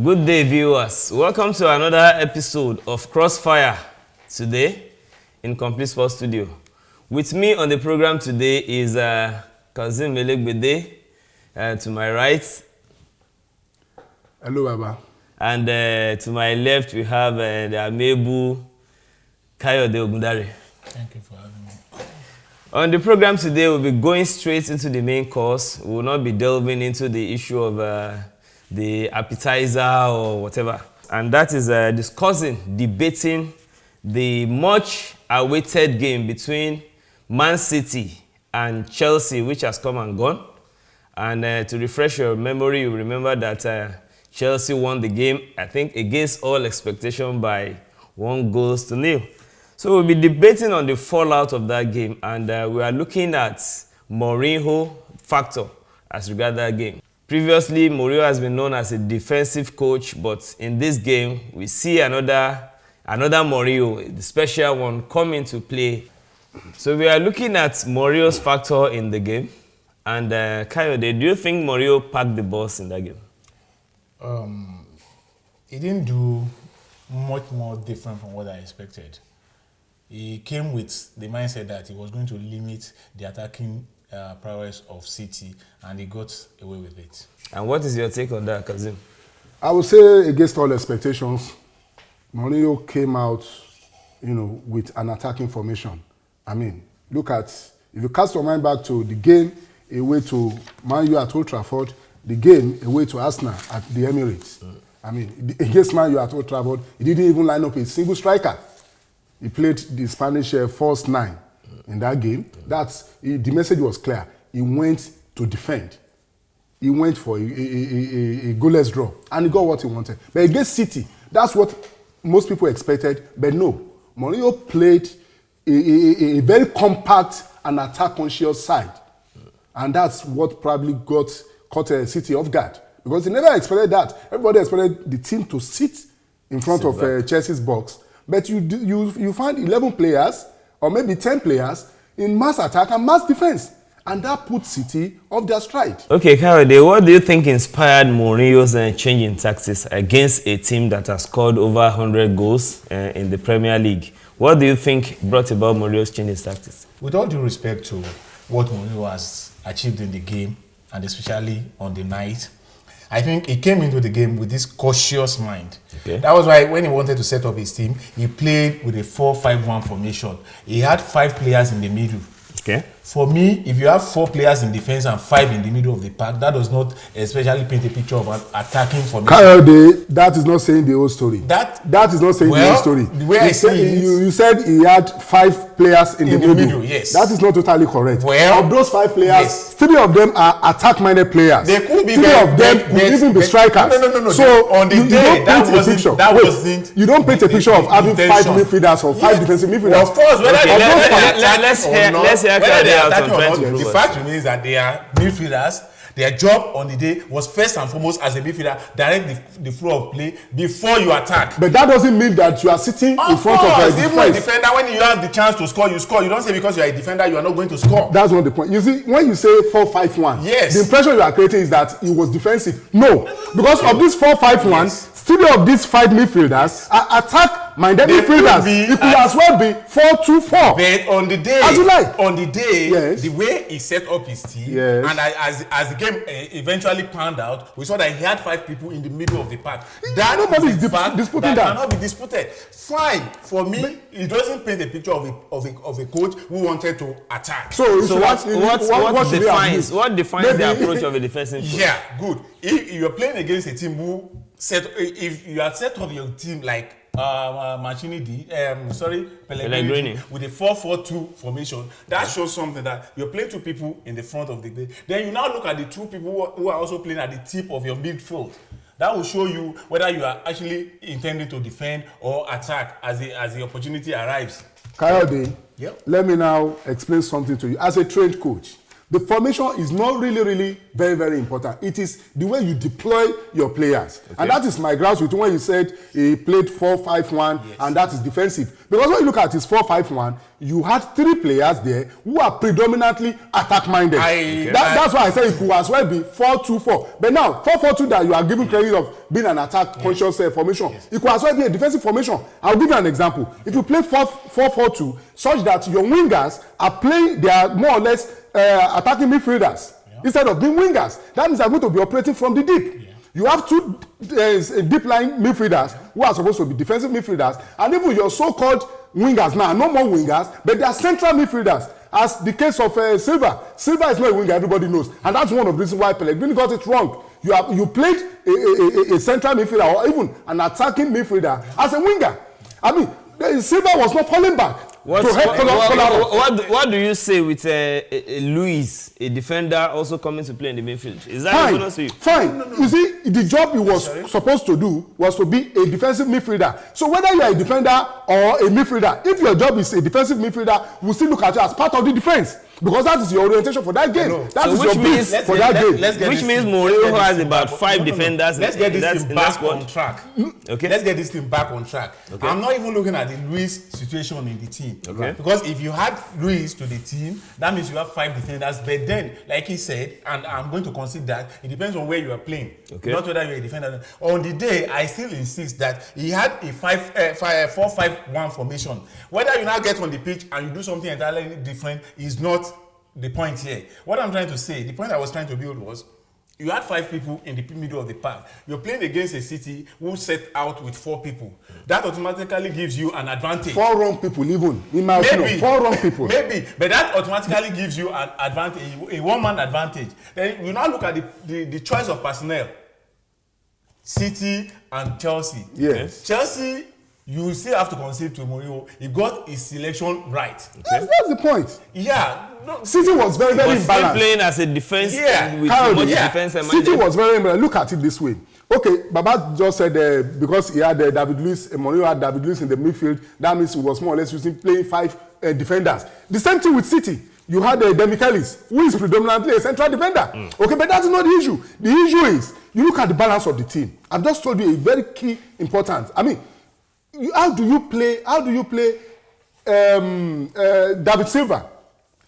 Good day, viewers. Welcome to another episode of Crossfire today in Complete Sports Studio. With me on the program today is Kazim Melegbede, to my right. Hello, Baba. And to my left, we have the Amebu Kayode Ogundare. Thank you for having me. On the program today, we'll be going straight into the main course. We will not be delving into the issue of the appetizer or whatever. And that is debating the much awaited game between Man City and Chelsea, which has come and gone. And to refresh your memory, you remember that Chelsea won the game, I think, against all expectation by 1-0. So we'll be debating on the fallout of that game, and we are looking at Mourinho factor as regards that game. Previously, Mourinho has been known as a defensive coach, but in this game, we see another Mourinho, the special one, come into play. So we are looking at Mourinho's factor in the game. And Kayode, do you think Mourinho packed the bus in that game? He didn't do much more different from what I expected. He came with the mindset that he was going to limit the attacking prowess of City, and he got away with it. And what is your take on that, Kazim? I would say against all expectations, Mourinho came out, with an attacking formation. I mean, look at, if you cast your mind back to the game away to Man U at Old Trafford, the game away to Arsenal at the Emirates. I mean, against Man U at Old Trafford, he didn't even line up a single striker. He played the Spanish first 9 in that game. The message was clear. He went to defend. He went for a goalless draw, and he got what he wanted. But against City, that's what most people expected. But no, Mourinho played a very compact and attack-conscious side. And that's what probably caught City off guard. Because they never expected that. Everybody expected the team to sit in front of Chelsea's box. But you find 11 players, or maybe 10 players, in mass attack and mass defense. And that puts City off their stride. Okay, Kayode, what do you think inspired Mourinho's change in tactics against a team that has scored over 100 goals in the Premier League? What do you think brought about Mourinho's change in tactics? With all due respect to what Mourinho has achieved in the game, and especially on the night, I think he came into the game with this cautious mind. Okay. That was why when he wanted to set up his team, he played with a 4-5-1 formation. He had 5 players in the middle. Okay. For me, if you have 4 players in defense and 5 in the middle of the park, that does not especially paint a picture of an attacking formation. Kayode, that is not saying the whole story. That is not saying the whole story. The way you said he had 5 players in the middle. Yes. That is not totally correct. Well, of those 5 players, 3 of them are attack-minded players. They could be 3 of them could even be strikers. No. So on the day, that wasn't. You don't paint a picture of having 5 midfielders or 5 defensive midfielders. Well, of course, let's hear the fact remains that they are midfielders. Their job on the day was first and foremost as a midfielder, direct the flow of play before you attack. But that doesn't mean that you are sitting in front of a defense. Even a defender, when you have the chance to score, you score. You don't say because you are a defender, you are not going to score. That's not the point. You see, when you say 4-5-1, yes, the impression you are creating is that he was defensive. No, because of this 4-5-1, yes, 3 of these 5 midfielders are attack-minded midfielders. It could as well be 4-2-4. But on the day, as you like. On the day, yes, the way he set up his team, yes, and as the game eventually panned out, we saw that he had 5 people in the middle of the park. That nobody is disputing that. Cannot be disputed. Fine, for me, it doesn't paint a picture of a coach who wanted to attack. So what defines the approach of a defensive coach? Yeah, good. If you are playing against a team who if you had set up your team like Pellegrini with a 4-4-2 formation, that shows something that you're playing 2 people in the front of the game. Then you now look at the 2 people who are also playing at the tip of your midfield. That will show you whether you are actually intending to defend or attack as the opportunity arrives. Kayode, let me now explain something to you. As a trained coach, The formation is not really very, very important. It is the way you deploy your players. Okay. And that is my grasp with when you said he played 4-5-1, yes, and that is defensive. Because when you look at his 4-5-1, you had 3 players there who are predominantly attack-minded. That's why I said it could as well be 4-2-4. But now, 4-4-2 that you are giving credit of being an attack-conscious formation, yes, it could as well be a defensive formation. I'll give you an example. If you play 4-4-2, such that your wingers are playing, they are more or less attacking midfielders, yeah, instead of being wingers. That means they're going to be operating from the deep. Yeah. You have 2 deep line midfielders, yeah, who are supposed to be defensive midfielders, and even your so-called wingers now, no more wingers, but they are central midfielders. As the case of Silva. Silva is not a winger, everybody knows, and that's one of the reasons why Pellegrini got it wrong. You played a central midfielder or even an attacking midfielder as a winger. I mean, Silva was not falling back. What do you say with Luis, a defender, also coming to play in the midfield? Is that a bonus to you? Fine. No. You see, the job he was supposed to do was to be a defensive midfielder. So whether you are a defender or a midfielder, if your job is a defensive midfielder, we'll still look at you as part of the defense. Because that is your orientation for that game. That is your base for that game. Which means Mourinho has about 5 defenders. Let's get this thing back on track. Okay. Let's get this thing back on track. Okay. I'm not even looking at the Luis situation in the team. Okay. Because if you had Luis to the team, that means you have 5 defenders. But then, like he said, and I'm going to concede that, it depends on where you are playing. Okay. Not whether you're a defender. On the day, I still insist that he had a 4-5-1 formation. Whether you now get on the pitch and you do something entirely different is not the point here. What I'm trying to say, the point I was trying to build was, you had 5 people in the middle of the park. You're playing against a City who set out with 4 people. That automatically gives you an advantage. 4 wrong people, even. In my opinion, 4 wrong people. Maybe, but that automatically gives you an advantage, a one-man advantage. Then you now look at the choice of personnel. City and Chelsea. Yes. Chelsea, you still have to concede to Mourinho. He got his selection right. Okay. That's the point. Yeah. No, City was very imbalanced. Still playing as a defense. Yeah. With much defense. City was very imbalanced. Look at it this way. Okay, Baba just said because he had David Luiz, Mourinho had David Luiz in the midfield, that means he was more or less playing 5 defenders. The same thing with City. You had Demichelis, who is predominantly a central defender. Okay, but that's not the issue. The issue is, you look at the balance of the team. I've just told you a very key importance. I mean, how do you play David Silva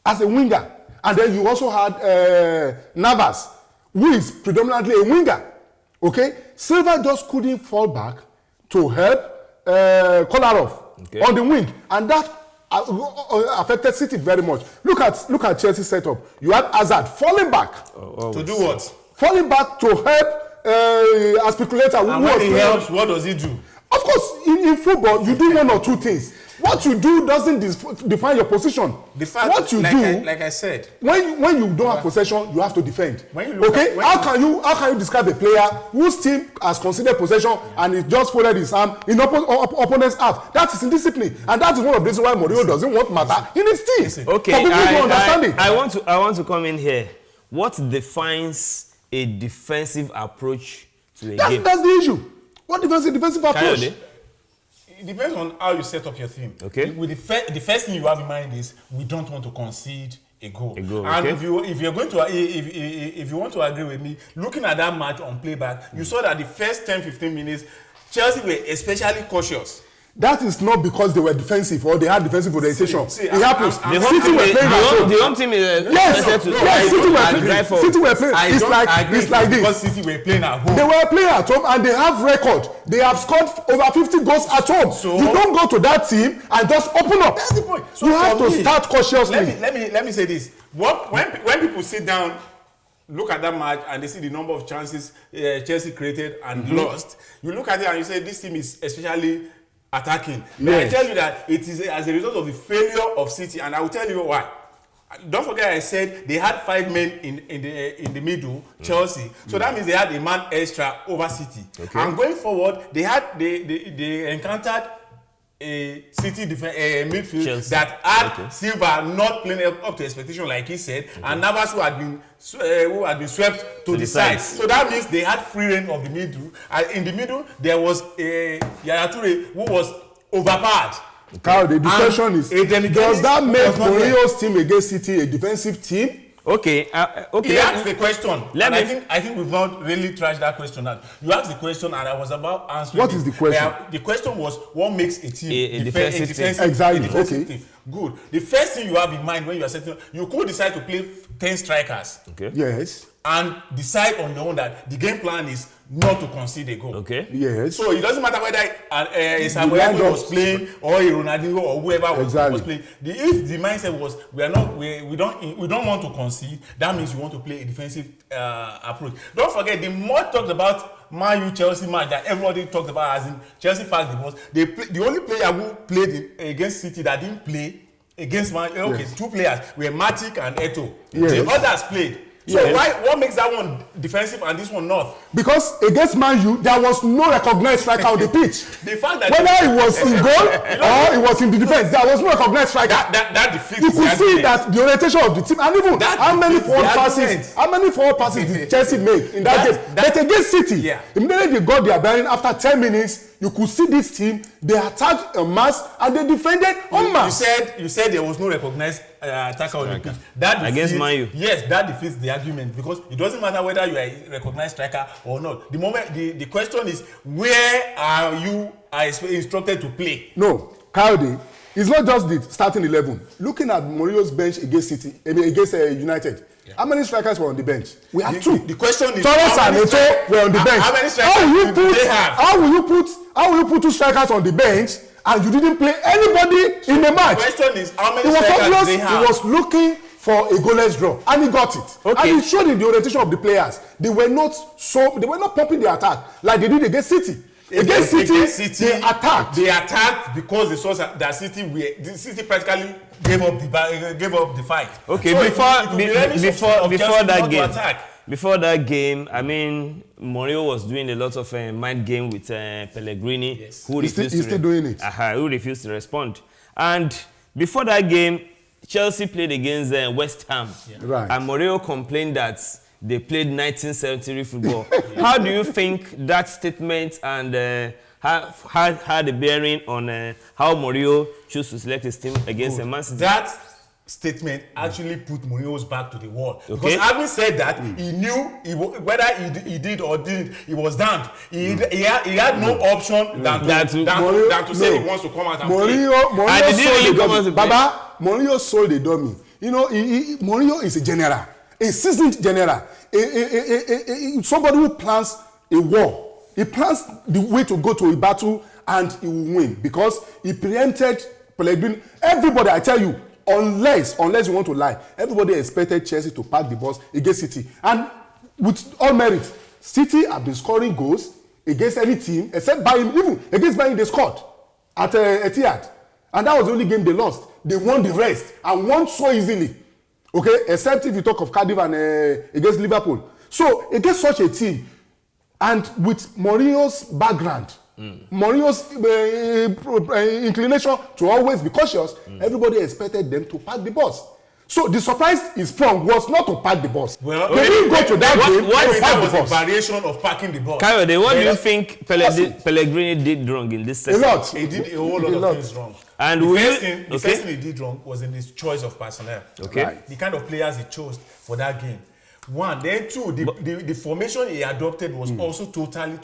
as a winger? And then you also had Navas, who is predominantly a winger. Okay? Silva just couldn't fall back to help Kolarov on the wing. And that affected City very much. Look at Chelsea's setup. You had Hazard falling back. To do what? Falling back to help Aspiculator. And when he helps, what does he do? Of course, in football, you do 1 or 2 things. What you do doesn't define your position. What you do, like I said, when you don't have possession, you have to defend. Okay, how can you describe a player whose team has considered possession and he just folded his arm in opponent's half? That is indiscipline, and that is one of the reasons why Mourinho doesn't want Mata in his team. Okay, for people to understand it. I want to come in here. What defines a defensive approach to a game? That's the issue. What defensive approach? It depends on how you set up your team. Okay. With the first thing you have in mind is, we don't want to concede a goal. And okay. if you want to agree with me, looking at that match on playback, you saw that the first 10-15 minutes, Chelsea were especially cautious. That is not because they were defensive or they had defensive orientation. It happens. The home team is City were playing. It's like this. Because City were playing at home. They were playing at home and they have record. They have scored over 50 goals at home. So you don't go to that team and just open up. That's the point. So you have to start cautiously. Let me say this. When people sit down, look at that match and they see the number of chances Chelsea created and lost, you look at it and you say, this team is especially attacking. Yes. I tell you that it is as a result of the failure of City, and I will tell you why. Don't forget I said they had 5 men in the middle, Chelsea. So that means they had a man extra over City. Okay. And going forward, they encountered a City midfield Chelsea that had Silva not playing up to expectation, like he said, and Navas who had been swept to the side. So that means they had free reign of the middle. In the middle, there was Yaya Toure who was overpowered. Carl, the discussion is, does that make Mourinho's team against City a defensive team Okay. Okay. He asked the question. Let and me. I think we've not really trashed that question out. You asked the question, and I was about answering. What is the question? The question was, what makes a team A defensive team. Exactly. defensive Okay. team? Good. The first thing you have in mind when you are setting, you could decide to play 10 strikers. Okay. Yes. And decide on your own that the game plan is not to concede a goal. Okay. Yes. So it doesn't matter whether Samuel Eto'o was playing or Ronaldinho or whoever was playing. If the mindset was we don't want to concede, that means you want to play a defensive approach. Don't forget the more talked about Man U Chelsea match that everybody talked about as in Chelsea passed the ball. The only player who played against City that didn't play against Man U, okay, two players were Matic and Eto'o. Yes. The others played. So what makes that one defensive and this one not? Because against Man U, there was no recognized striker on the pitch. The fact that whether it was in goal or it was in the defense, there was no recognized striker. That defeats. You could see that the orientation of the team, and even That how many defeats forward passes did Chelsea make in that game. But against City, immediately they got their bearing after 10 minutes. You could see this team, they attacked en masse and they defended en masse. You said there was no recognized attacker on the pitch. That defeats, against Man U. Yes, that defeats the argument because it doesn't matter whether you are a recognized striker or not. The moment the question is, where are you instructed to play? No, Kayode, it's not just the starting 11. Looking at Mourinho's bench against United, how many strikers were on the bench? We had two. The question is, Torres and Eto'o were on the bench. How many strikers do they have? How will you put two strikers on the bench and you didn't play anybody in the match? The question is, how many strikers do they have? He was looking for a goalless draw and he got it. Okay. And he showed in the orientation of the players. They were not pumping the attack like they did against City. Against City, they attacked. They attacked because they saw that City practically gave up the fight. Okay, so before that game, I mean, Mourinho was doing a lot of mind game with Pellegrini, yes. who He's refused still doing it. Who refused to respond. And before that game, Chelsea played against West Ham, Right. and Mourinho complained that they played 19th century football. How do you think that statement and had a bearing on how Mourinho chose to select his team against Man City? That statement actually put Mourinho's back to the wall. Okay. Because having said that, he knew whether he did or didn't, he was damned. He had no option than to say he wants to come out and play. Mourinho sold the dummy. You know, Mourinho is a general, a seasoned general, somebody who plans a war. He plans the way to go to a battle and he will win because he preempted Pellegrini. Everybody, I tell you, unless you want to lie, everybody expected Chelsea to pack the bus against City. And with all merit, City have been scoring goals against any team except Bayern. Even against Bayern, they scored at Etihad. And that was the only game they lost. They won the rest and won so easily. Okay, except if you talk of Cardiff and against Liverpool. So against such a team, and with Mourinho's background, Mourinho's inclination to always be cautious, everybody expected them to pack the bus. So the surprise is sprung was not to pack the bus. Well, they didn't go to that game to pack the bus. A variation of packing the bus. Kayode, what do you think Pellegrini did wrong in this session? A lot. He did a whole lot of things wrong. And the first thing he did wrong was in his choice of personnel. Okay. Right. The kind of players he chose for that game. One, then two, the formation he adopted was also totally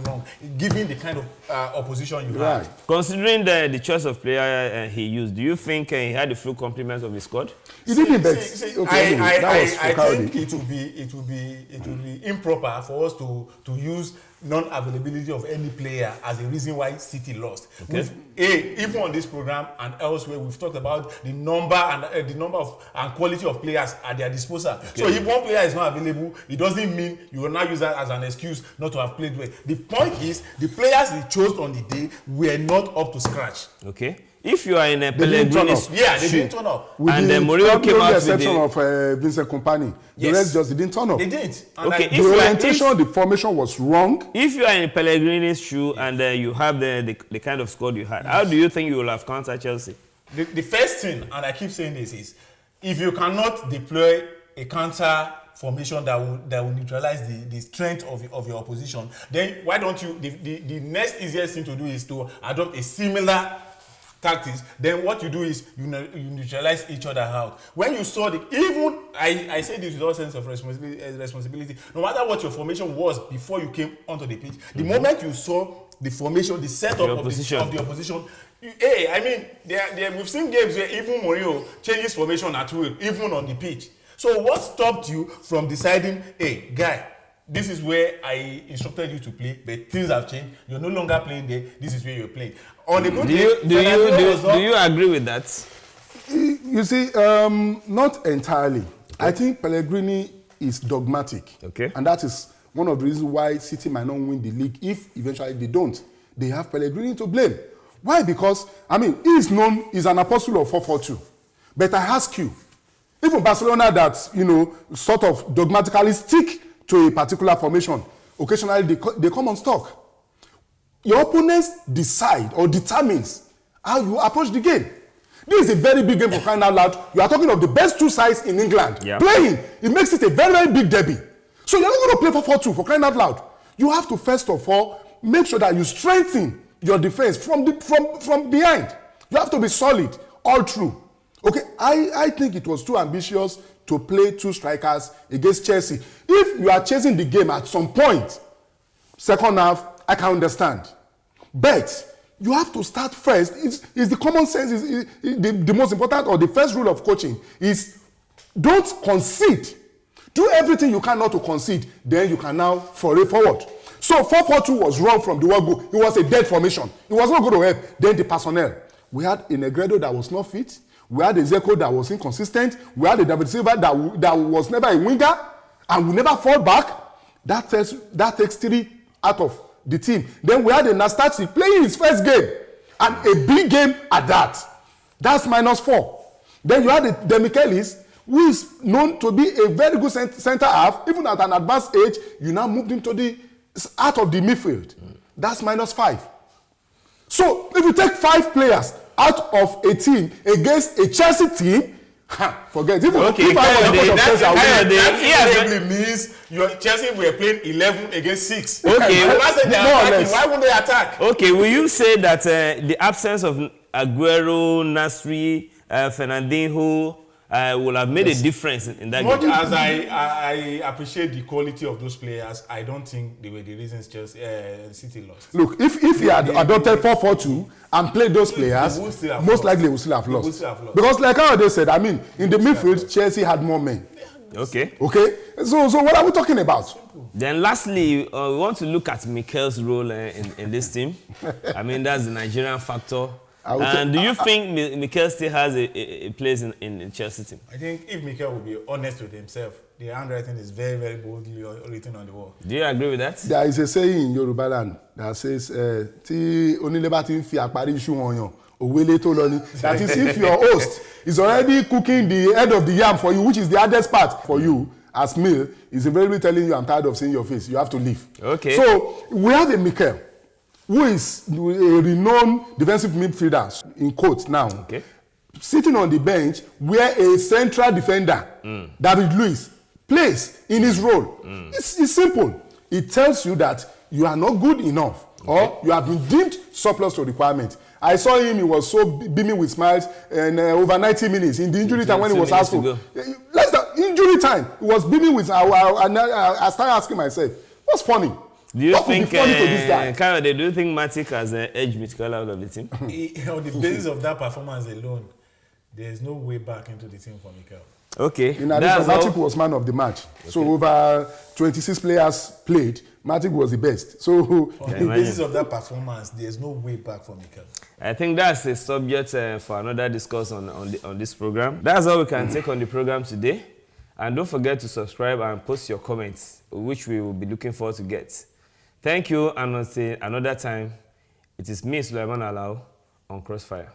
wrong, given the kind of opposition you had. Considering the choice of player he used, do you think he had the full complement of his squad? He didn't bet. I think it will be improper for us to use non-availability of any player as a reason why City lost. Okay. Even on this program and elsewhere, we've talked about the number and quality of players at their disposal. Okay. So if one player is not available, it doesn't mean you will not use that as an excuse not to have played well. The point is, the players he chose on the day were not up to scratch. Okay. If you are in a Pellegrini's they didn't turn up. And Mourinho came out with the exception of Vincent Kompany. The rest just didn't turn up. They didn't. Okay. The orientation, the formation was wrong. If you are in Pellegrini's shoe and you have the kind of squad you had, how do you think you will have countered Chelsea? The first thing, and I keep saying this, is if you cannot deploy a counter formation that will neutralize the strength of your opposition, then why don't you? The next easiest thing to do is to adopt a similar tactics, then what you do is you neutralize each other out. When you saw I say this with all sense of responsibility, no matter what your formation was before you came onto the pitch, the moment you saw the formation, the setup of the opposition, I mean, we've seen games where even Mourinho changes formation at will, even on the pitch. So what stopped you from deciding, hey, guy, this is where I instructed you to play, but things have changed. You're no longer playing there. This is where you're playing. On the good do you agree with that? You see, not entirely. I think Pellegrini is dogmatic. Okay. And that is one of the reasons why City might not win the league if eventually they don't. They have Pellegrini to blame. Why? Because, I mean, he is known, he's an apostle of 4-4-2. But I ask you, even Barcelona that, you know, sort of dogmatically stick to a particular formation, occasionally they come on stock. Your opponents decide or determines how you approach the game. This is a very big game for crying out loud. You are talking of the best two sides in England playing. It makes it a very, very big derby. So you're not going to play 4-4-2 for crying out loud. You have to first of all make sure that you strengthen your defense from behind. You have to be solid all through. Okay, I think it was too ambitious to play two strikers against Chelsea. If you are chasing the game at some point, second half, I can understand. But you have to start first. It's the common sense. Is the most important, or the first rule of coaching is don't concede. Do everything you can not to concede. Then you can now foray forward. So 4-4-2 was wrong from the word go. It was a dead formation. It was not going to help. Then the personnel. We had a Negredo that was not fit. We had a Zeko that was inconsistent. We had a David Silva that was never a winger and will never fall back. That takes 3 out of the team. Then we had a Nastasic playing his first game and a big game at that. That's -4. Then you had the Demichelis, who is known to be a very good center half. Even at an advanced age, you now moved him to the out of the midfield. That's -5. So if you take 5 players out of a team against a Chelsea team, forget. Even okay, if I was the coach of Chelsea, that probably means your Chelsea were playing 11 against 6. Okay, why would they attack? Okay, will you say that the absence of Aguero, Nasri, Fernandinho will have made a difference in that Much game? as I appreciate the quality of those players, I don't think they were the reasons Chelsea City lost. Look, if he had adopted 4-4-2 and played those players, most likely we still have lost. Because like how they said, I mean, in the midfield, Chelsea had more men. Okay. Okay? So what are we talking about? Then lastly, we want to look at Mikel's role in this team. I mean, that's the Nigerian factor. And do you think Mikel still has a place in the Chelsea team? I think if Mikel will be honest with himself, the handwriting is very, very boldly written on the wall. Do you agree with that? There is a saying in Yoruba land that says, tí onílé bá ti ń fi àparí iṣu wọn yàn, òwélé tó lọ ni. That is, if your host is already cooking the head of the yam for you, which is the hardest part for you as meal, is invariably telling you, I'm tired of seeing your face, you have to leave. Okay. So we have a Mikel who is a renowned defensive midfielder, in quotes now, sitting on the bench where a central defender, David Luiz, plays in his role. It's simple. It tells you that you are not good enough, or you have been deemed surplus to requirement. I saw him, he was so beaming with smiles, and over 90 minutes in the injury time when he was asked for. Less than injury time, he was beaming with, and I started asking myself, what's funny? Do you think, Kayode, do you think Matic has edged Mikel out of the team? On the basis of that performance alone, there's no way back into the team for Mikel. Okay. In addition, Matic was man of the match. Okay. So over 26 players played, Matic was the best. So on the basis of that performance, there's no way back for Mikel. I think that's a subject for another discussion on this program. That's all we can take on the program today. And don't forget to subscribe and post your comments, which we will be looking forward to get. Thank you, and until another time, it is me, Sulaiman Alao, on Crossfire.